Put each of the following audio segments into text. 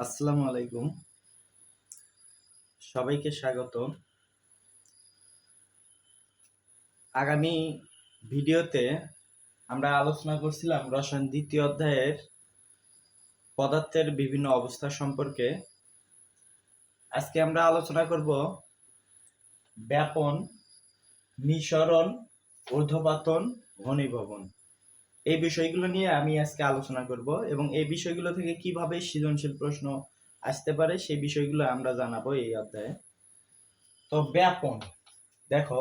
আসসালামু আলাইকুম, সবাইকে স্বাগত। আগামী ভিডিওতে আমরা আলোচনা করছিলাম রসায়ন দ্বিতীয় অধ্যায়ের পদার্থের বিভিন্ন অবস্থা সম্পর্কে। আজকে আমরা আলোচনা করব ব্যাপন, নিঃসরণ, ঊর্ধ্বপাতন, ঘনীভবন। এই বিষয়গুলো নিয়ে আমি আজকে আলোচনা করব এবং এই বিষয়গুলো থেকে কিভাবে সৃজনশীল প্রশ্ন আসতে পারে সেই বিষয়গুলো আমরা জানাবো এই অধ্যায়ে। তো ব্যাপন, দেখো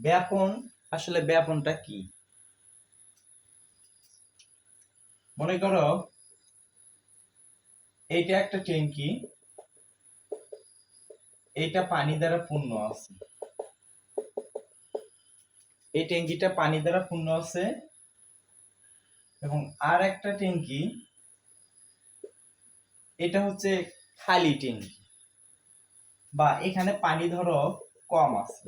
ব্যাপন, আসলে ব্যাপনটা কি? মনে করো এইটা একটা ট্যাঙ্কি, এইটা পানি দ্বারা পূর্ণ আছে, এই ট্যাঙ্কিটা পানি দ্বারা পূর্ণ আছে এবং আর একটা ট্যাঙ্কি, এটা হচ্ছে খালি ট্যাঙ্কি, বা এখানে পানি ধরো কম আছে।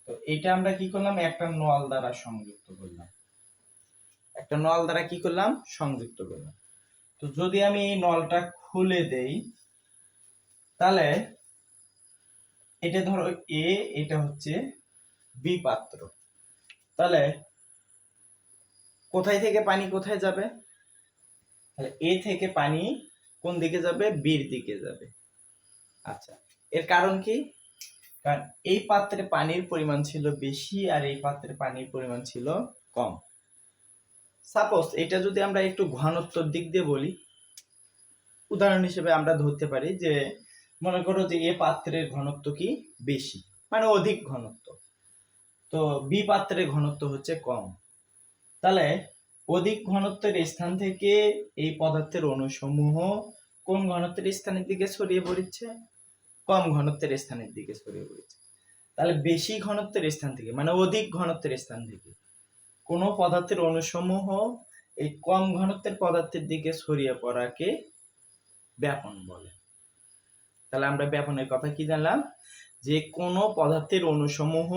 তো এটা আমরা কি করলাম, একটা নল দ্বারা সংযুক্ত করলাম, একটা নল দ্বারা কি করলাম, সংযুক্ত করলাম। তো যদি আমি এই নলটা খুলে দেই, তাহলে এটা ধরো এ, এটা হচ্ছে বি পাত্র। তাহলে কোথায় থেকে পানি কোথায় যাবে? তাহলে এ থেকে পানি কোন দিকে যাবে? বির দিকে যাবে। আচ্ছা, এর কারণ কি? কারণ এই পাত্রে পানির পরিমাণ ছিল বেশি আর এই পাত্রে পানির পরিমাণ ছিল কম। সাপোজ এটা যদি আমরা একটু ঘনত্বর দিক দিয়ে বলি, উদাহরণ হিসেবে আমরা ধরতে পারি যে মনে করো যে এ পাত্রের ঘনত্ব কি বেশি, মানে অধিক ঘনত্ব, তো বি পাত্রের ঘনত্ব হচ্ছে কম। তাহলে অধিক ঘনত্বের স্থান থেকে এই পদার্থের অণুসমূহ কোন ঘনত্বের স্থানের দিকে ছড়িয়ে পড়ছে? কম ঘনত্বের স্থানের দিকে ছড়িয়ে পড়ছে। তাহলে বেশি ঘনত্বের স্থান থেকে, মানে অধিক ঘনত্বের স্থান থেকে কোন পদার্থের অণুসমূহ এই কম ঘনত্বের পদার্থের দিকে ছড়িয়ে পড়াকে ব্যাপন বলে। তাহলে আমরা ব্যাপনের কথা কি জানলাম, যে কোন পদার্থের অণুসমূহ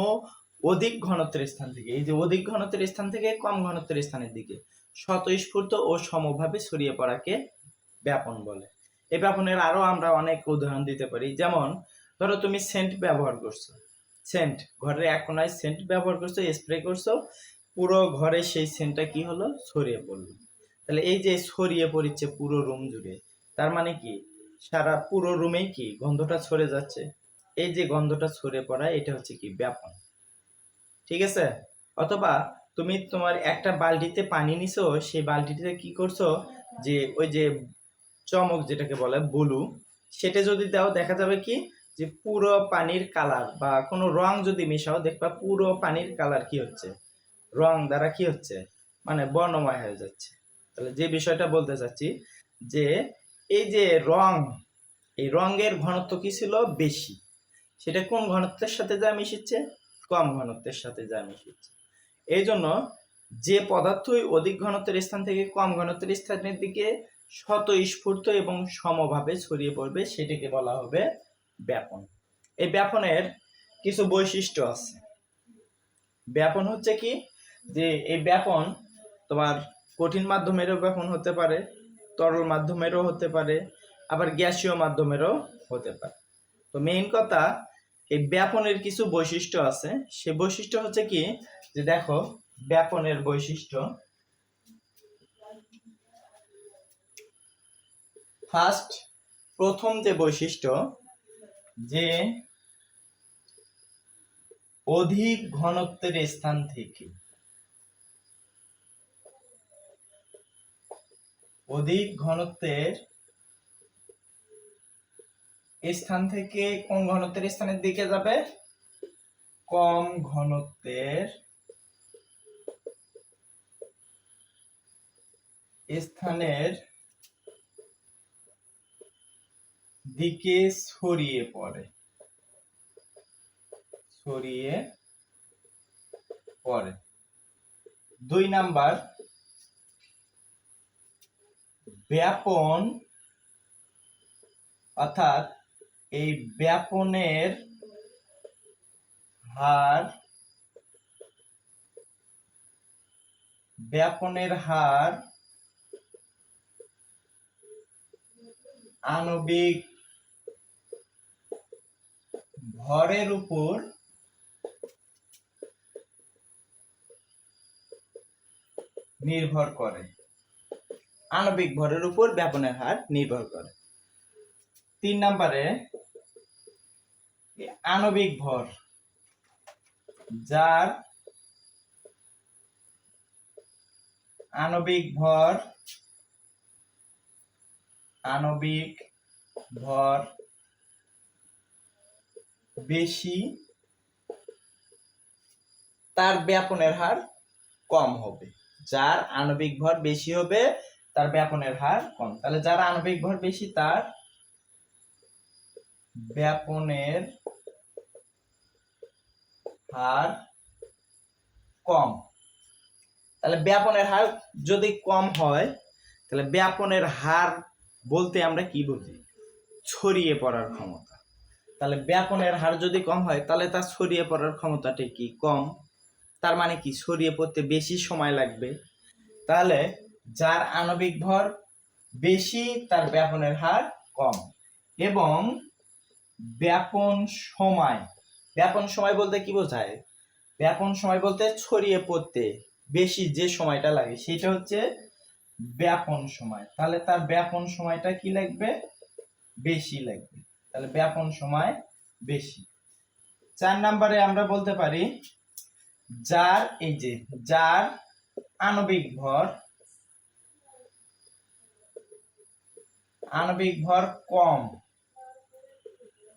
অধিক ঘনত্বের স্থান থেকে, এই যে অধিক ঘনত্বের স্থান থেকে কম ঘনত্বের স্থানের দিকে স্বতঃস্ফূর্ত ও সমভাবে ছড়িয়ে পড়াকে ব্যাপন বলে। এই ব্যাপনের আরো আমরা অনেক উদাহরণ দিতে পারি। যেমন ধরো তুমি সেন্ট ব্যবহার করছো, সেন্ট ঘরের এক কোনায় সেন্ট ব্যবহার করছো, স্প্রে করছো, পুরো ঘরে সেই সেন্টটা কি হলো, ছড়িয়ে পড়লো। তাহলে এই যে ছড়িয়ে পড়ছে পুরো রুম জুড়ে, তার মানে কি সারা পুরো রুমেই কি গন্ধটা ছড়ে যাচ্ছে। এই যে গন্ধটা ছড়ে পড়া, এটা হচ্ছে কি ব্যাপন। ঠিক আছে? অথবা তুমি তোমার একটা বালতিতে পানি নিছো, সেই বালতিতে কি করছো, যে ওই যে চমক যেটাকে বলে ব্লু, সেটা যদি দাও, দেখা যাবে কি যে পুরো পানির কালার, বা কোনো রং যদি মেশাও, দেখবা পুরো পানির কালার কি হচ্ছে, রং দ্বারা কি হচ্ছে, মানে বর্ণময় হয়ে যাচ্ছে। তাহলে যে বিষয়টা বলতে চাচ্ছি, যে এই যে রং, এই রঙের ঘনত্ব কি ছিল, বেশি, সেটা কোন ঘনত্বের সাথে যা মিশিচ্ছে, কম ঘনত্বের সাথে যা মিশিচ্ছে। এই জন্য যে পদার্থই অধিক ঘনত্বের স্থান থেকে কম ঘনত্বের স্থানের দিকে স্বতঃস্ফূর্ত এবং সমভাবে ছড়িয়ে পড়বে, সেটাকে বলা হবে ব্যাপন। এই ব্যাপনের কিছু বৈশিষ্ট্য আছে। ব্যাপন হচ্ছে কি, যে এই ব্যাপন তোমার কঠিন মাধ্যমেরও ব্যাপন হতে পারে, তরল মাধ্যমেরও হতে পারে, আবার গ্যাসীয় মাধ্যমেরও হতে পারে। তো মেইন কথা, এই ব্যাপনের কিছু বৈশিষ্ট্য আছে। সে বৈশিষ্ট্য হচ্ছে কি, যে দেখো ব্যাপনের বৈশিষ্ট্য, ফার্স্ট, প্রথম যে বৈশিষ্ট্য, যে অধিক ঘনত্বের স্থান থেকে, অধিক ঘনত্বের স্থান থেকে কোন ঘনত্বের স্থানের দিকে যাবে, কম ঘনত্বের স্থানের দিকে ছড়িয়ে পড়ে, ছড়িয়ে পড়ে। 2 নাম্বার, ব্যাপন, অর্থাৎ এই ব্যাপনের হার ব্যাপনের হার আণবিক ভরের উপর নির্ভর করে। আণবিক ভরের উপর ব্যাপনের হার নির্ভর করে। 3 নম্বরে আণবিক ভর, যার আণবিক ভর বেশি, তার ব্যাপনের হার কম হবে। যার আণবিক ভর বেশি হবে তার ব্যাপনের হার কম। তাহলে যার আণবিক ভর বেশি তার ব্যাপনের হার কম। তাহলে ব্যাপনের হার যদি কম হয় তাহলে ব্যাপনের হার বলতে আমরা কি বুঝি? ছড়িয়ে পড়ার ক্ষমতা। তাহলে ব্যাপনের হার যদি কম হয় তাহলে তার ছড়িয়ে পড়ার ক্ষমতাটা কি? কম। তার মানে কি? ছড়িয়ে পড়তে বেশি সময় লাগবে। তাহলে যার আণবিক ভর বেশি তার ব্যাপনের হার কম। এবং ব্যাপন সময় বলতে কি বোঝায়? ব্যাপন সময় বলতে ছড়িয়ে পড়তে বেশি যে সময়টা লাগে সেটা হচ্ছে ব্যাপন সময়। তাহলে তার ব্যাপন সময়টা কি লাগবে? বেশি লাগবে। তাহলে ব্যাপন সময় বেশি। 4 নম্বরে আমরা বলতে পারি যার আণবিক ভর কম,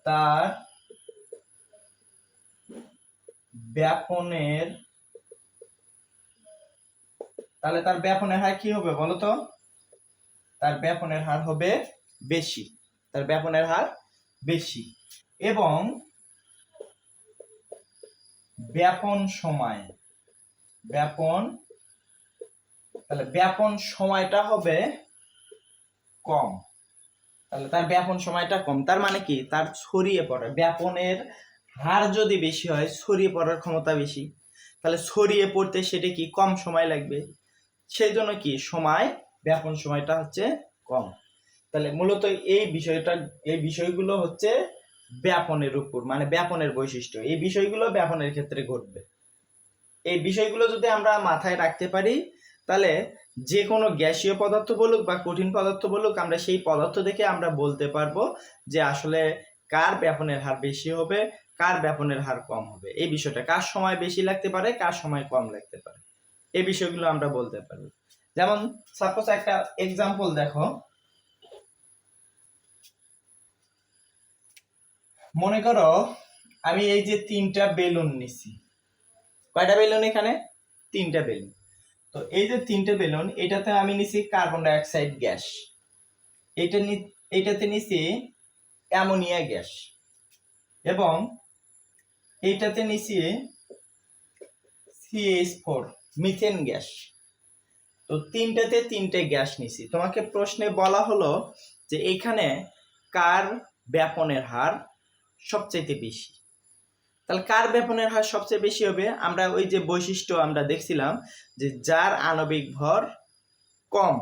তার ব্যাপনের, তাহলে তার ব্যাপনের হার কি হবে বলতো? তার ব্যাপনের হার হবে বেশি। তার ব্যাপনের হার বেশি। এবং তাহলে ব্যাপন সময়টা হবে কম। তাহলে তার ব্যাপন সময়টা কম। তার মানে কি? তার ছড়িয়ে পড়ে, ব্যাপনের হার যদি বেশি হয় ছড়িয়ে পড়ার ক্ষমতা বেশি। তাহলে ছড়িয়ে পড়তে সেটা কি? কম সময় লাগবে। সেই জন্য কি? ব্যাপন সময়টা হচ্ছে কম। তাহলে মূলত এই বিষয়গুলো হচ্ছে ব্যাপনের উপর, মানে ব্যাপনের বৈশিষ্ট্য। এই বিষয়গুলো ব্যাপনের ক্ষেত্রে ঘটবে। এই বিষয়গুলো যদি আমরা মাথায় রাখতে পারি তাহলে যে কোনো গ্যাসীয় পদার্থ বলুক বা কঠিন পদার্থ বলুক, আমরা সেই পদার্থ দেখে আমরা বলতে পারবো যে আসলে কার ব্যাপনের হার বেশি হবে, কার ব্যাপনের হার কম হবে। এই বিষয়টা কার সময় বেশি লাগতে পারে, কার সময় কম লাগতে পারে, এই বিষয়গুলো আমরা বলতে পারবো। যেমন সাপোজ একটা এক্সাম্পল দেখো, মনে করো আমি এই যে 3টা বেলুন নিছি। কয়টা বেলুন এখানে? 3টা বেলুন। তো এই যে 3টে বেলুন, এটাতে আমি নিছি কার্বন ডাই অক্সাইড গ্যাস, এইটাতে নিছি অ্যামোনিয়া গ্যাস, এবং এইটাতে নিছি CH4 মিথেন গ্যাস। তো 3টাতে 3টে গ্যাস নিছি। তোমাকে প্রশ্নে বলা হলো যে এখানে কার ব্যাপনের হার সবচেয়ে বেশি। তাহলে কার ব্যাপনের হার সবচেয়ে বেশি হবে? আমরা ওই যে বৈশিষ্ট্য আমরা দেখছিলাম যে যার আণবিক ভর কম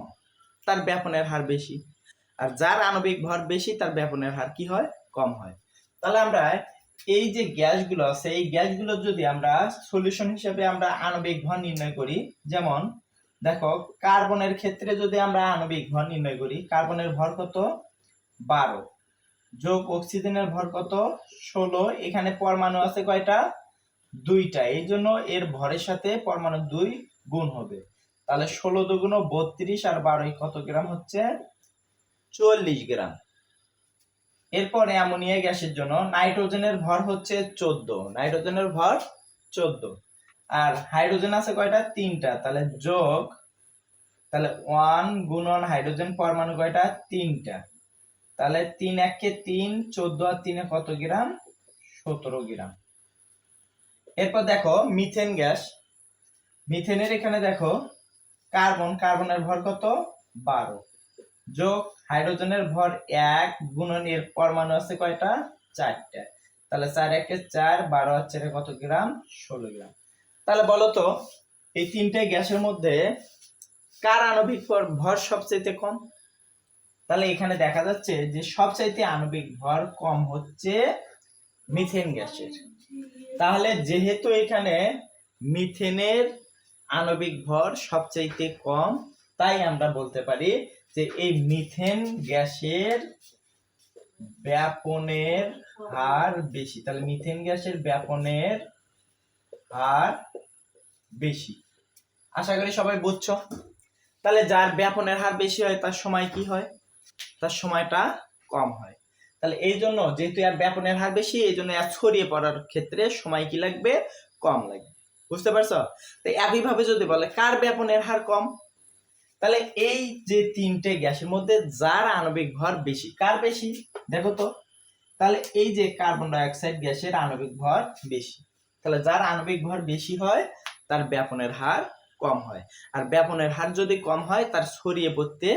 তার ব্যাপনের হার বেশি, আর যার আণবিক ভর বেশি তার ব্যাপনের হার কি হয়? কম হয়। তাহলে আমরা এই যে গ্যাসগুলো আছে, এই গ্যাসগুলো যদি আমরা সলিউশন হিসেবে আমরা আণবিক ভর নির্ণয় করি, যেমন দেখো কার্বনের ক্ষেত্রে যদি আমরা আণবিক ভর নির্ণয় করি, কার্বনের ভর কত? 12 যোগ অক্সিজেনের ভর কত? 16। এখানে পরমাণু আছে কয়টা? 2টা। এই জন্য এর ভরের সাথে পরমাণু 2 গুণ হবে। তাহলে 16 দুগুণ 32 আর 12 কত গ্রাম হচ্ছে? 40 গ্রাম। এরপর অ্যামোনিয়া গ্যাসের জন্য নাইট্রোজেনের ভর হচ্ছে 14, নাইট্রোজেনের ভর 14, আর হাইড্রোজেন আছে কয়টা? 3টা। তাহলে যোগ, তাহলে 1 গুণন হাইড্রোজেন পরমাণু কয়টা? 3টা। তাহলে 3 1 3, 14 আর 3 কত গ্রাম? 17 গ্রাম। এরপর দেখো মিথেন গ্যাস, মিথেনের এখানে দেখো কার্বনের ভর কত? 12 যোগ হাইড্রোজেনের ভর 1 গুণন এর পরমাণু আছে কয়টা? 4টা। তাহলে 4 1 4, 12 আর 4 কত গ্রাম? 16 গ্রাম। তাহলে বলো তো এই তিনটে গ্যাসের মধ্যে কার আণবিক ভর সবচেয়ে কম? তাহলে এখানে দেখা যাচ্ছে যে সবচাইতে আণবিক ভর কম হচ্ছে মিথেন গ্যাসের। তাহলে যেহেতু এখানে মিথেনের আণবিক ভর সবচাইতে কম, তাই আমরা বলতে পারি যে এই মিথেন গ্যাসের ব্যাপনের হার বেশি। তাহলে মিথেন গ্যাসের ব্যাপনের হার বেশি। আশা করি সবাই বুঝছো। তাহলে যার ব্যাপনের হার বেশি হয় তার সময় কি হয়? তার সময়টা কম হয়। তাহলে এই জন্য যেহেতু এর ব্যাপনের হার বেশি, এই জন্য এর ছড়িয়ে পড়ার ক্ষেত্রে সময় কি লাগবে? কম লাগবে। বুঝতে পারছো? তো একইভাবে যদি বলে কার ব্যাপনের হার কম, তাহলে এই যে তিনটে গ্যাসের মধ্যে যার আণবিক ভর বেশি, কার বেশি দেখো তো। তাহলে এই যে কার্বন ডাই অক্সাইড গ্যাসের আণবিক ভর বেশি। তাহলে যার আণবিক ভর বেশি হয় তার ব্যাপনের হার কম হয়। আর ব্যাপনের হার যদি কম হয় তার ছড়িয়ে পড়তে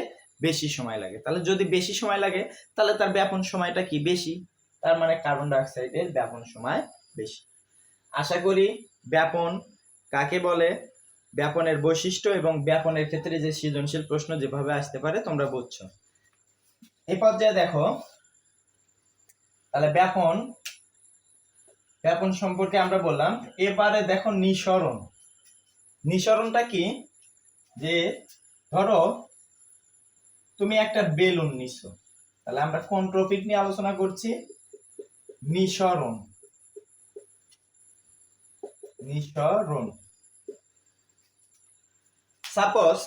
বেশি সময় লাগে। তাহলে যদি বেশি সময় লাগে তাহলে তার ব্যাপন সময়টা কি? বেশি। তার মানে কার্বন ডাই অক্সাইডের ব্যাপন সময় বেশি। আশা করি ব্যাপন কাকে বলে, ব্যাপনের বৈশিষ্ট্য এবং ব্যাপনের ক্ষেত্রে যে সৃজনশীল প্রশ্ন যেভাবে আসতে পারে তোমরা বুঝছো। এই পর্যায়ে দেখো, তাহলে ব্যাপন সম্পর্কে আমরা বললাম। এবারে দেখো নিঃসরণ। নিঃসরণটা কি? যে ধরো তুমি একটা বেলুন নিছো, তাহলে আমরা কোন টপিক নিয়ে আলোচনা করছি? নিঃসরণ। নিঃসরণ। সাপোজ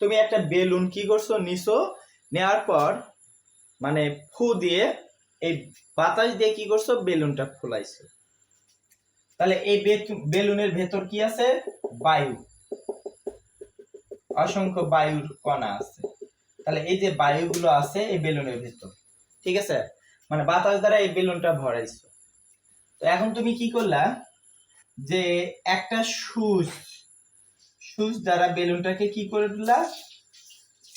তুমি একটা বেলুন কি করছো? নিছো, নেওয়ার পর মানে ফু দিয়ে এই বাতাস দিয়ে কি করছো? বেলুনটা ফুলাইছো। তাহলে এই বেলুনের ভেতর কি আছে? বায়ু, অসংখ্য বায়ুর কণা আছে। তাহলে এই যে বায়ুগুলো আছে এই বেলুনের ভেতর, ঠিক আছে, মানে বাতাস দ্বারা এই বেলুনটা ভরাইছো। তো এখন তুমি কি করলা? যে একটা সুচ দ্বারা বেলুনটাকে কি করে দিলা?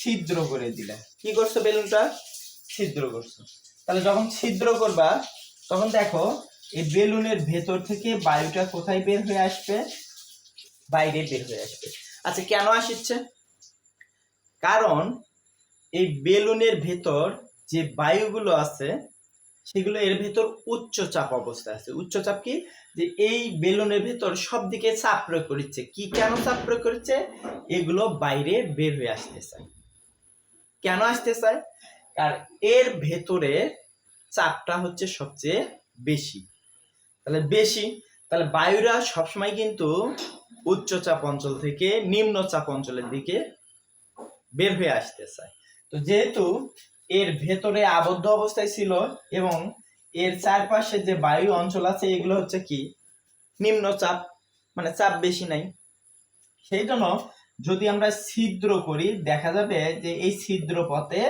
ছিদ্র করে দিলা। কি করছো? বেলুনটা ছিদ্র করছো। তাহলে যখন ছিদ্র করবা তখন দেখো এই বেলুনের ভেতর থেকে বায়ুটা কোথায় বের হয়ে আসবে? বাইরে বের হয়ে আসবে। আচ্ছা, কেন আসছে? কারণ এই বেলুনের ভেতর যে বায়ুগুলো আছে সেগুলো এর ভেতর উচ্চ চাপ অবস্থায় আছে। উচ্চ চাপ কি? যে এই বেলুনের ভেতর সব দিকে চাপ প্রয়োগ করছে। কি কেন চাপ প্রয়োগ করছে? এগুলো বাইরে বের হয়ে আসতে চায়। কেন আসতে চায়? কারণ এর ভেতরে চাপটা হচ্ছে সবচেয়ে বেশি। তাহলে বেশি, তাহলে বায়ুরা সবসময় কিন্তু উচ্চ চাপ অঞ্চল থেকে নিম্ন চাপ অঞ্চলের দিকে বের হয়ে আসতে চায়। তো যেহেতু এর ভেতরে আবদ্ধ অবস্থায় ছিল এবং এর চারপাশে যে বায়ু অঞ্চল আছে এগুলো হচ্ছে কি? নিম্ন চাপ, মানে চাপ বেশি নাই। সেই জন্য যদি আমরা ছিদ্র করি দেখা যাবে যে এই ছিদ্র পথে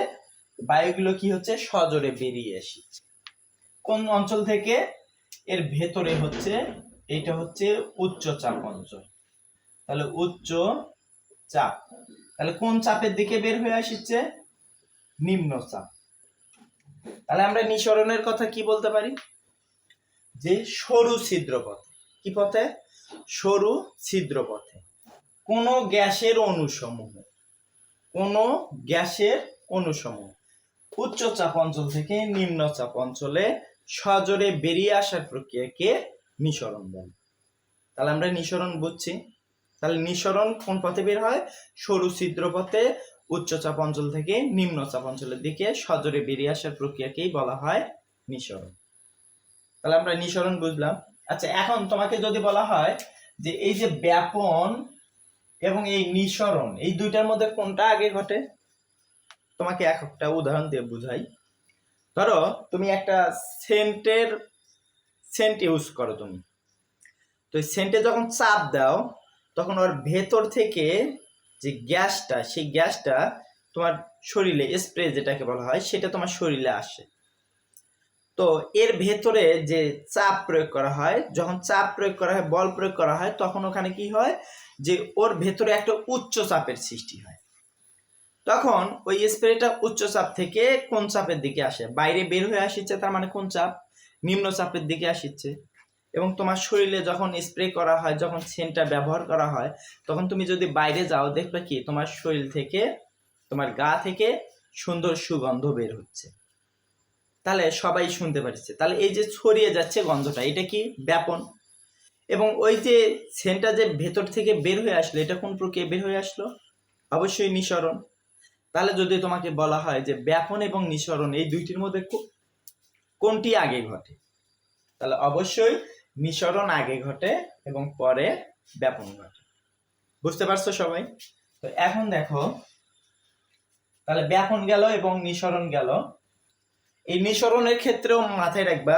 বায়ুগুলো কি হচ্ছে? সজোরে বেরিয়ে আসছে। কোন অঞ্চল থেকে? এর ভেতরে হচ্ছে, এটা হচ্ছে উচ্চ চাপ অঞ্চল। তাহলে উচ্চ চাপ, তাহলে কোন চাপের দিকে বের হয়ে আসছে? নিম্ন চাপ। তাহলে আমরা নিঃসরণের কথা কি বলতে পারি? যে সরু ছিদ্র পথে। কি পথে? সরু ছিদ্র পথে কোন গ্যাসের অণুসমূহ উচ্চ চাপ অঞ্চল থেকে নিম্ন চাপ অঞ্চলে সজোরে বেরিয়ে আসার প্রক্রিয়াকে নিঃসরণ বলে। তাহলে আমরা নিঃসরণ বুঝছি। তাহলে নিঃসরণ কোন পথে বের হয়? সরু ছিদ্র পথে উচ্চ চাপ অঞ্চল থেকে নিম্ন চাপ অঞ্চলের দিকে সজোরে বেরিয়ে আসার প্রক্রিয়াকেই বলা হয় নিঃসরণ। তাহলে আমরা নিঃসরণ বুঝলাম। আচ্ছা, এখন তোমাকে যদি বলা হয় যে এই যে ব্যাপন এবং এই নিঃসরণ এই দুইটার মধ্যে কোনটা আগে ঘটে? তোমাকে একটা উদাহরণ দিয়ে বুঝাই। ধরো তুমি একটা সেন্ট ইউজ করো তুমি, তো সেন্টে যখন চাপ দাও তখন ওর ভেতর থেকে যে গ্যাসটা, সেই গ্যাসটা তোমার শরীরে স্প্রে যেটাকে বলা হয় সেটা তোমার শরীরে আসে। তো এর ভেতরে যে চাপ প্রয়োগ করা হয়, যখন চাপ প্রয়োগ করা হয়, বল প্রয়োগ করা হয়, তখন ওখানে কি হয়? যে ওর ভেতরে একটা উচ্চ চাপের সৃষ্টি হয়। তখন ওই স্প্রেটা উচ্চ চাপ থেকে কোন চাপের দিকে আসে? বাইরে বের হয়ে আসছে, তার মানে কোন চাপ? নিম্ন চাপের দিকে আসছে। এবং তোমার শরীরে যখন স্প্রে করা হয়, যখন সেন্টটা ব্যবহার করা হয়, তখন তুমি যদি বাইরে যাও দেখবে কি তোমার শরীর থেকে, তোমার গা থেকে সুন্দর সুগন্ধ বের হচ্ছে। তাহলে সবাই শুনতে পাচ্ছে, তাহলে এই যে ছড়িয়ে যাচ্ছে গন্ধটা, এটা কি ব্যাপন। এবং ওই যে সেন্টটা যে ভেতর থেকে বের হয়ে আসলো, এটা কোন প্রক্রিয়ায় বের হয়ে আসলো? অবশ্যই নিঃসরণ। তাহলে যদি তোমাকে বলা হয় যে ব্যাপন এবং নিঃসরণ এই দুইটির মধ্যে কোনটি আগে ঘটে, তাহলে অবশ্যই নিঃসরণ আগে ঘটে এবং পরে ব্যাপন ঘটে। বুঝতে পারছো সবাই? তো এখন দেখো, তাহলে ব্যাপন গেল এবং নিঃসরণ গেল। এই নিঃসরণের ক্ষেত্রেও মাথায় রাখবা,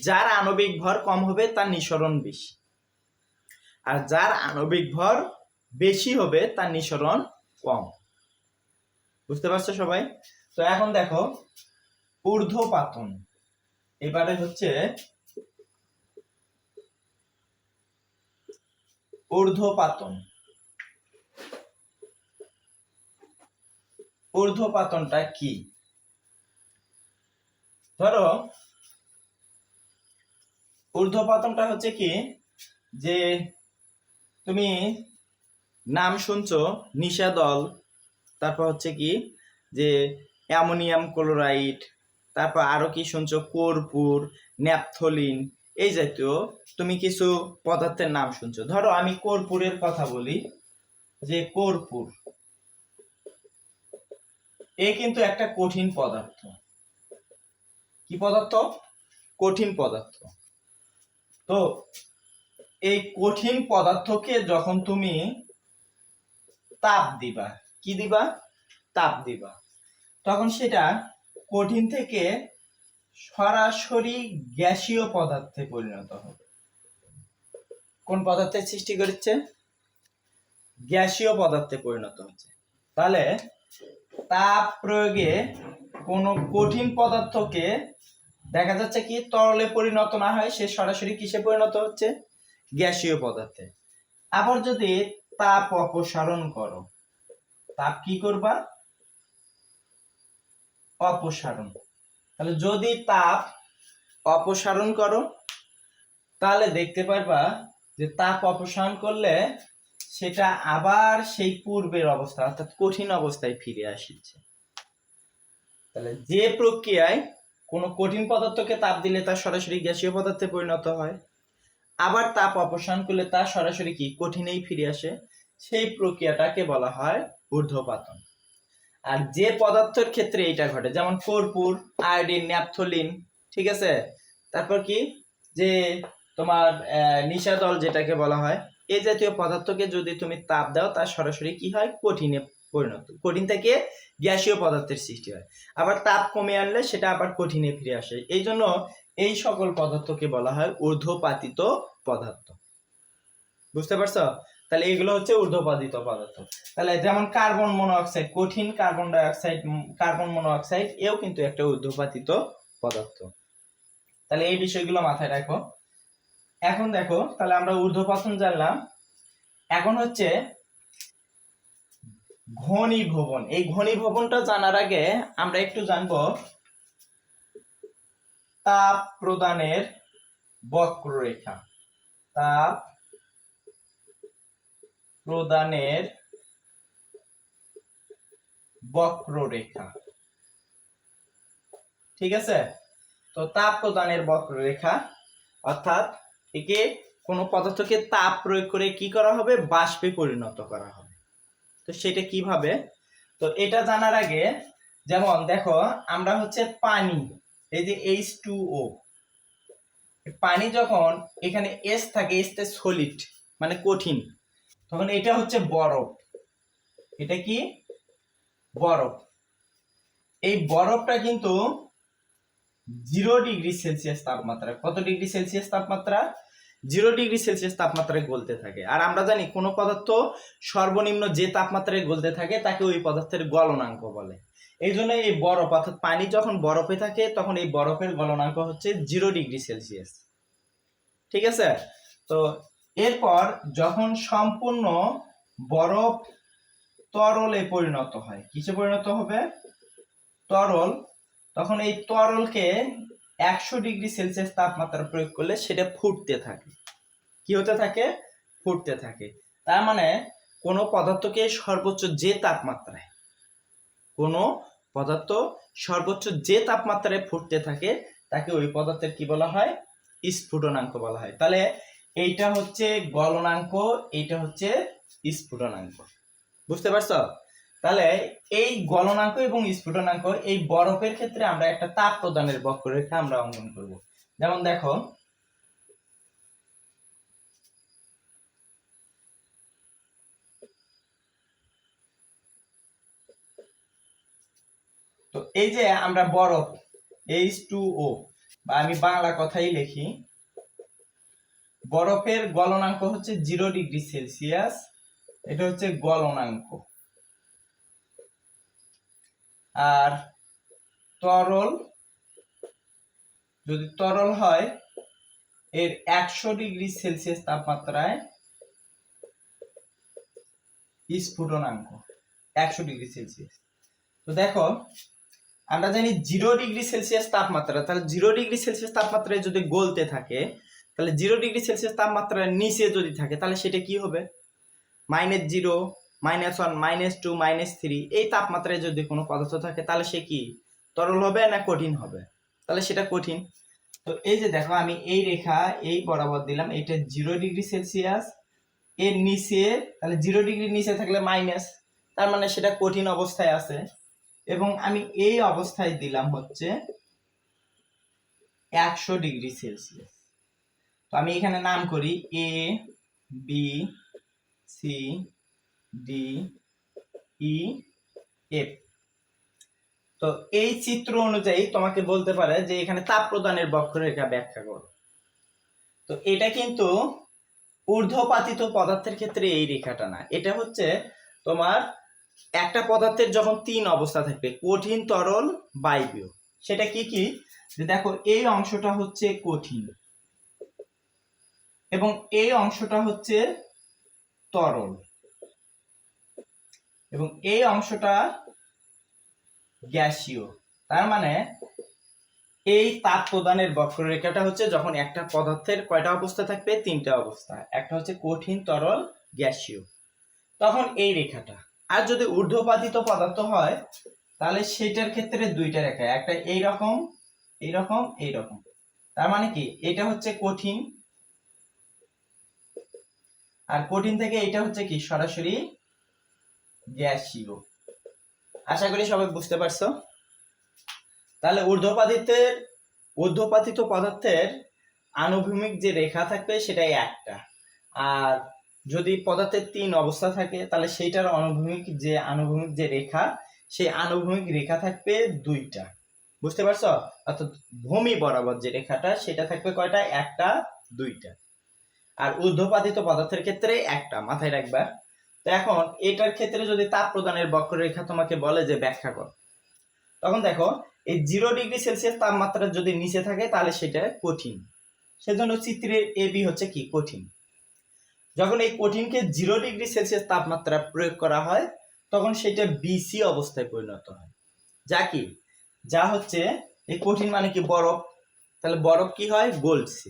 যার আণবিক ভর কম হবে তার নিঃসরণ বেশি, আর যার আণবিক ভর বেশি হবে তার নিঃসরণ কম। বুঝতে পারছো সবাই? তো এখন দেখো ঊর্ধ্বপাতন। এবারে হচ্ছে ঊর্ধ্বপাতন। ঊর্ধ্বপাতনটা কি? ধরো ঊর্ধ্বপাতনটা হচ্ছে কি, যে তুমি নাম শুনছো নিশাদল, তারপর হচ্ছে কি যে অ্যামোনিয়াম ক্লোরাইড, তারপর আরো কি শুনছো কর্পূর, ন্যাপথলিন, এই জাতীয় তুমি কিছু পদার্থের নাম শুনছো। ধরো আমি কর্পূরের কথা বলি, যে কর্পূর এ কিন্তু একটা কঠিন পদার্থ। কি পদার্থ? কঠিন পদার্থ। তো এই কঠিন পদার্থকে যখন তুমি তাপ দিবা, কি দিবা? তাপ দিবা, তখন সেটা কঠিন থেকে সরাসরি গ্যাসীয় পদার্থে পরিণত হবে। কোন পদার্থের সৃষ্টি করছে? গ্যাসীয় পদার্থে পরিণত হচ্ছে। তাহলে তাপ প্রয়োগে কোনো কঠিন পদার্থকে দেখা যাচ্ছে কি তরলে পরিণত না হয়, সে সরাসরি কিসে পরিণত হচ্ছে? গ্যাসীয় পদার্থে। আবার যদি তাপ অপসারণ করো, তাপ কি করবা? অপসারণ। তাহলে যদি তাপ অপসারণ করো, তাহলে দেখতে পারবা যে তাপ অপসারণ করলে সেটা আবার সেই পূর্বের অবস্থা অর্থাৎ কঠিন অবস্থায় ফিরে আসছে। তাহলে যে প্রক্রিয়ায় কোনো কঠিন পদার্থকে তাপ দিলে তা সরাসরি গ্যাসীয় পদার্থে পরিণত হয়, আবার তাপ অপসারণ করলে তা সরাসরি কি কঠিনেই ফিরে আসে, সেই প্রক্রিয়াটাকে বলা হয় ঊর্ধ্বপাতন। আর যে পদার্থের ক্ষেত্রে এটা ঘটে, যেমন কর্পূর, আয়োডিন, ন্যাপথলিন, ঠিক আছে, তারপর কি যে তোমার নিশাদল যেটাকে বলা হয়, এই জাতীয় পদার্থকে যদি তুমি তাপ দাও তা সরাসরি কি হয়? কঠিনে পরিণত, কঠিন থেকে গ্যাসীয় পদার্থের সৃষ্টি হয়। আবার তাপ কমে আনলে সেটা আবার কঠিনে ফিরে আসে। এই জন্য এই সকল পদার্থকে বলা হয় ঊর্ধ্বপাতিত পদার্থ। বুঝতে পারছো? তাহলে এগুলো হচ্ছে ঊর্ধ্বপাতিত পদার্থ। তাহলে যেমন কার্বন মনোঅক্সাইড, কঠিন কার্বন ডাইঅক্সাইড, কার্বন মনোঅক্সাইড, এও কিন্তু একটা ঊর্ধ্বপাতিত পদার্থ। তাহলে এই বিষয়গুলো মাথায় রাখো। এখন দেখো, তাহলে আমরা ঊর্ধ্বপাতন জানলাম। এখন হচ্ছে ঘনীভবন। এই ঘনীভবনটা জানার আগে আমরা একটু জানবো তাপ প্রদানের বক্ররেখা। তাপ প্রদানের বক্ররেখা, ঠিক আছে? তো তাপ প্রদানের বক্ররেখা অর্থাৎ একে কোনো পদার্থকে তাপ প্রয়োগ করে কি করা হবে? বাষ্পে পরিণত করা হবে। তো সেটা কিভাবে? তো এটা জানার আগে, যেমন দেখো আমরা হচ্ছে পানি, এই যে H2O, পানি যখন এখানে S থাকে, S তে সলিড মানে কঠিন, তখন এটা হচ্ছে বরফ। এটা কি? বরফ। এই বরফটা কিন্তু 0°C তাপমাত্রা, কত ডিগ্রি সেলসিয়াস তাপমাত্রা? 0°C তাপমাত্রায় গলতে থাকে। আর আমরা জানি কোনো পদার্থ সর্বনিম্ন যে তাপমাত্রায় গলতে থাকে তাকে ওই পদার্থের গলনাঙ্ক বলে। এই জন্য এই বরফ অর্থাৎ পানি যখন বরফে থাকে তখন এই বরফের গলনাঙ্ক হচ্ছে 0°C, ঠিক আছে? তো এরপর যখন সম্পূর্ণ বরফ তরলে পরিণত হয়, কিসে পরিণত হবে? তরল। তখন এই তরলকে 100°C তাপমাত্রা প্রয়োগ করলে সেটা ফুটতে থাকে। কি হতে থাকে? ফুটতে থাকে। তার মানে কোনো পদার্থকে সর্বোচ্চ যে তাপমাত্রায় ফুটতে থাকে তাকে ওই পদার্থের কি বলা হয়? স্ফুটনাঙ্ক বলা হয়। তাহলে এইটা হচ্ছে গলনাঙ্ক, এইটা হচ্ছে স্ফুটনাঙ্ক। বুঝতে পারছো? তাহলে এই গলনাঙ্ক এবং স্ফুটনাঙ্ক, এই বরফের ক্ষেত্রে আমরা একটা তাপ প্রদানের বক্ররেখা আমরা অঙ্কন করব। যেমন দেখো, তো এই যে আমরা বরফ H2O, বা আমি বাংলা কথাই লিখি, বরফের গলনাঙ্ক হচ্ছে 0°C, এটা হচ্ছে গলনাঙ্ক। আর তরল, যদি তরল হয় এর 100°C তাপমাত্রায় স্ফুটনাঙ্ক 100°C। তো দেখো, আমরা জানি 0°C তাপমাত্রা, তাহলে 0°C তাপমাত্রায় যদি গলতে থাকে, তাহলে 0°C তাপমাত্রার নিচে যদি থাকে তাহলে সেটা কি হবে? -0, -1, -2, -3 এই তাপমাত্রায় যদি কোনো পদার্থ থাকে তাহলে সে কি তরল হবে না কঠিন হবে? তাহলে সেটা কঠিন। তো এই যে দেখো, আমি এই রেখা এই বরাবর দিলাম, এটা 0°C, এর নিচে, তাহলে 0° নিচে থাকলে মাইনাস, তার মানে সেটা কঠিন অবস্থায় আছে। এবং আমি এই অবস্থায় দিলাম হচ্ছে 100°C। তো আমি এখানে নাম করি A, B, C, D, E, F। তো এই চিত্র অনুযায়ী তোমাকে বলতে পারে যে এখানে তাপ প্রদানের বক্ররেখা ব্যাখ্যা করো। তো এটা কিন্তু ঊর্ধ্বপাতিত পদার্থের ক্ষেত্রে এই রেখাটা না, এটা হচ্ছে তোমার একটা পদার্থের যখন 3 অবস্থা থাকবে, কঠিন, তরল, বায়বীয়। সেটা কি কি? যে দেখো, এই অংশটা হচ্ছে কঠিন এবং এই অংশটা হচ্ছে তরল এবং এই অংশটা গ্যাসীয়। তার মানে এই তাপ প্রদানের বক্ররেখাটা হচ্ছে যখন একটা পদার্থের কয়টা অবস্থা থাকবে? 3টা অবস্থা। একটা হচ্ছে কঠিন, তরল, গ্যাসীয়, তখন এই রেখাটা। আর যদি ঊর্ধ্বপাতিত পদার্থ হয় তাহলে সেটার ক্ষেত্রে 2টা রেখা, একটা এইরকম, এইরকম, এইরকম। তার মানে কি, এটা হচ্ছে কঠিন, আর কঠিন থেকে এটা হচ্ছে কি সরাসরি গ্যাসীয়। আশা করি সবাই বুঝতে পারছো। তাহলে ঊর্ধ্বপাতিত পদার্থের আনুভূমিক যে রেখা থাকবে সেটাই একটা, আর যদি পদার্থের 3 অবস্থা থাকে তাহলে সেইটার আনুভূমিক যে রেখা, সেই আনুভূমিক রেখা থাকবে 2টা। বুঝতে পারছো? অর্থাৎ ভূমি বরাবর যে রেখাটা সেটা থাকবে কয়টা? একটা, 2টা। আর ঊর্ধ্বপাতিত পদার্থের ক্ষেত্রে একটা, মাথায় রাখবা। তো এখন এটার ক্ষেত্রে যদি তাপ প্রদানের বক্ররেখা তোমাকে বলে যে ব্যাখ্যা কর, তখন দেখো, এই 0°C তাপমাত্রা যদি নিচে থাকে তাহলে সেটা কঠিন, সেজন্য চিত্রের AB হচ্ছে কি কঠিন। যখন এই কঠিনকে 0°C তাপমাত্রা প্রয়োগ করা হয় তখন সেটা BC অবস্থায় পরিণত হয়। যা হচ্ছে এই কঠিন মানে কি বরফ, তাহলে বরফ কি হয়? গলছে।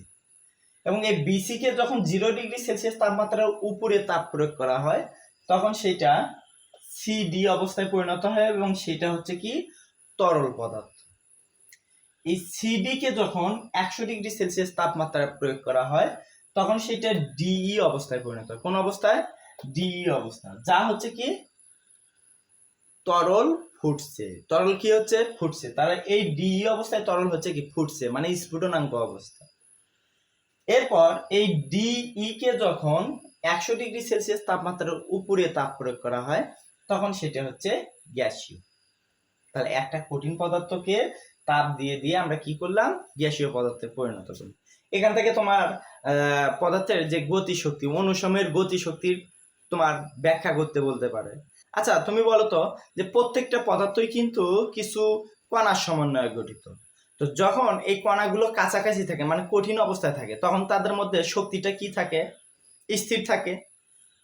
এবং এই BC কে যখন 0°C তাপমাত্রার উপরে তাপ প্রয়োগ করা হয় তখন সেটা CD অবস্থায় পরিণত হয় এবং সেটা হচ্ছে কি তরল পদার্থ। এই CD কে যখন 100°C তাপমাত্রায় প্রয়োগ করা হয় তখন সেটা DE অবস্থায় পরিণত হয়। কোন অবস্থায়? DE অবস্থা, যা হচ্ছে কি তরল ফুটছে। তরল কি হচ্ছে? ফুটছে। তাহলে এই DE অবস্থায় তরল হচ্ছে কি ফুটছে, মানে স্ফুটনাঙ্ক অবস্থা। এরপর এই DE কে যখন 100°C তাপমাত্রার উপরে তাপ প্রয়োগ করা হয় তখন সেটা হচ্ছে গ্যাসীয়। তাহলে একটা কঠিন পদার্থকে তাপ দিয়ে দিয়ে আমরা কি করলাম? গ্যাসীয় পদার্থে পরিণত করলাম। এখান থেকে তোমার পদার্থের যে গতিশক্তি, অনুসময়ের গতিশক্তির তোমার ব্যাখ্যা করতে বলতে পারে। আচ্ছা, তুমি বলো তো যে প্রত্যেকটা পদার্থই কিন্তু কিছু কণার সমন্বয়ে গঠিত। তো যখন এই কণাগুলো কাছাকাছি থাকে, মানে কঠিন অবস্থায় থাকে, তখন তাদের মধ্যে শক্তিটা কি থাকে? স্থির থাকে।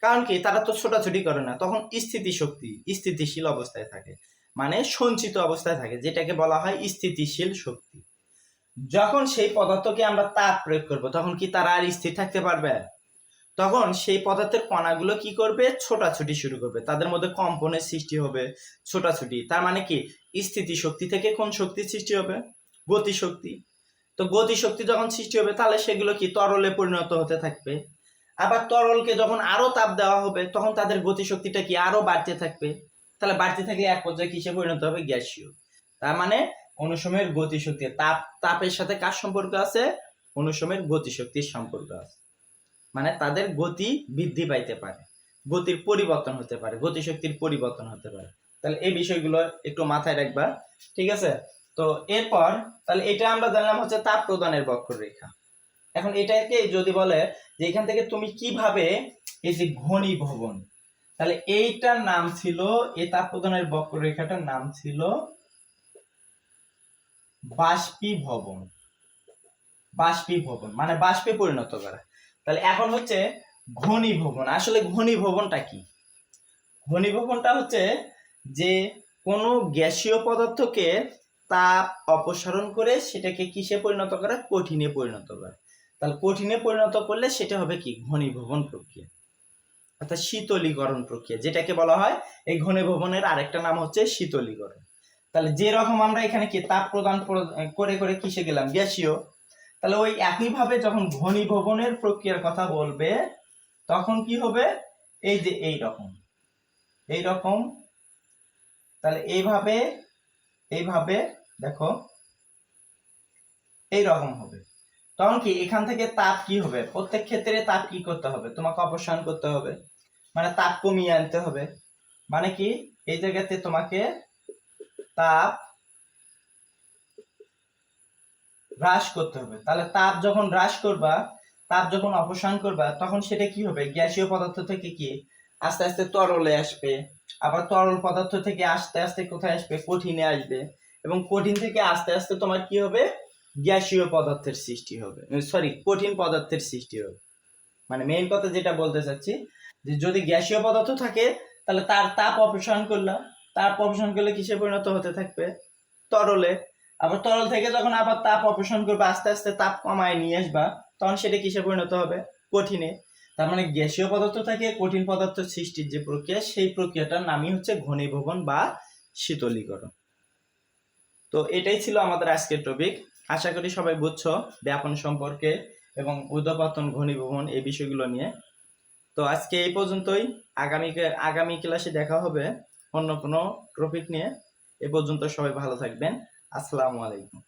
কারণ কি, তারা তো ছোটাছুটি করে না, তখন স্থিতিশীল অবস্থায় থাকে, মানে সঞ্চিত অবস্থায় থাকে, যেটাকে বলা হয় স্থিতিশীল শক্তি। যখন সেই পদার্থকে আমরা তাপ প্রয়োগ করব তখন কি তারা আর স্থির থাকতে পারবে? তখন সেই পদার্থের কণাগুলো কি করবে, ছোটাছুটি শুরু করবে, তাদের মধ্যে কম্পনের সৃষ্টি হবে, ছোটাছুটি। তার মানে কি, স্থিতি শক্তি থেকে কোন শক্তির সৃষ্টি হবে? গতি শক্তি। তো গতি শক্তি যখন সৃষ্টি হবে তাহলে সেগুলো কি তরলে পরিণত হতে থাকবে। আবার তরলকে যখন আরো তাপ দেওয়া হবে তখন তাদের গতি শক্তিটা কি আরো বাড়তে থাকবে। তাহলে বাড়তে থাকলে এক পর্যায়ে কিসে পরিণত হবে? গ্যাসীয়। তার মানে অনুসময়ের গতিশক্তি, তাপের সাথে কার সম্পর্ক আছে? অনুসময়ের গতিশক্তির সম্পর্ক আছে। মানে তাদের গতি বৃদ্ধি পাইতে পারে, গতির পরিবর্তন হতে পারে, গতিশক্তির পরিবর্তন হতে পারে। তাহলে এই বিষয়গুলো একটু মাথায় রাখবা, ঠিক আছে? তো এরপর তাহলে এটা আমরা জানলাম হচ্ছে তাপ প্রদানের বক্ররেখা। এখন এটাকে যদি বলে যে এখান থেকে তুমি কিভাবে এই যে ঘনীভবন, তাহলে এইটার নাম ছিল, এই তাপ প্রদানের বক্ররেখাটার নাম ছিল বাষ্পীভবন। বাষ্পীভবন মানে বাষ্পে পরিণত করা। তাহলে এখন হচ্ছে ঘনীভবন। আসলে ঘনীভবনটা কি? ঘনীভবনটা হচ্ছে যে কোনো গ্যাসীয় পদার্থকে তাপ অপসারণ করে সেটাকে কিসে পরিণত করা? কঠিনে পরিণত করা। তাহলে কঠিনে পরিণত করলে সেটা হবে কি? ঘনীভবন প্রক্রিয়া, অর্থাৎ শীতলীকরণ প্রক্রিয়া, যেটাকে বলা হয় এই ঘনীভবনের আরেকটা নাম হচ্ছে শীতলীকরণ। তাহলে যে রকম আমরা এখানে কি তাপ প্রদান করে করে কিসে গেলাম? গ্যাসীয়। তাহলে ওই একইভাবে যখন ঘনীভবনের প্রক্রিয়ার কথা বলবে তখন কি হবে? এই যে এই রকম তাহলে এইভাবে এইভাবে দেখো এই রকম হবে। তখন কি এখান থেকে তাপ কি হবে? প্রত্যেক ক্ষেত্রে তাপ কি করতে হবে? তোমাকে অপসারণ করতে হবে, মানে তাপ কমিয়ে আনতে হবে। মানে কি এই জায়গাতে তোমাকে তাপ হ্রাস করতে হবে। তাহলে তাপ যখন হ্রাস করবা, তাপ যখন অপসারণ করবা তখন সেটা কি হবে? গ্যাসীয় পদার্থ থেকে কি আস্তে আস্তে তরলে আসবে, আবার তরল পদার্থ থেকে আস্তে আস্তে কোথায় আসবে? কঠিনে আসবে, এবং কঠিন থেকে আস্তে আস্তে তোমার কি হবে? গ্যাসীয় পদার্থের সৃষ্টি হবে, সরি কঠিন পদার্থের সৃষ্টি হবে। মানে মেইন কথা যেটা বলতে চাচ্ছি যে যদি গ্যাসীয় পদার্থ থাকে তাহলে তার তাপ অপসারণ করলাম, তাপ অপসারণ করলে কিসে পরিণত হতে থাকবে? তরলে। আবার তরল থেকে যখন আবার তাপ অপসারণ করবে, আস্তে আস্তে তাপ কমায় নিয়ে আসবা, তখন সেটা কিসে পরিণত হবে? কঠিনে। তার মানে গ্যাসীয় পদার্থ থেকে কঠিন পদার্থ সৃষ্টির যে প্রক্রিয়া, সেই প্রক্রিয়াটার নামই হচ্ছে ঘনীভবন বা শীতলীকরণ। তো এটাই ছিল আমাদের আজকের টপিক। আশা করি সবাই বুঝছো ব্যাপন সম্পর্কে এবং ঊর্ধ্বপতন, ঘনীভবন এই বিষয়গুলো নিয়ে। তো আজকে এই পর্যন্তই। আগামী ক্লাসে দেখা হবে অন্য কোনো টপিক নিয়ে। এ পর্যন্ত সবাই ভালো থাকবেন। আসসালামু আলাইকুম।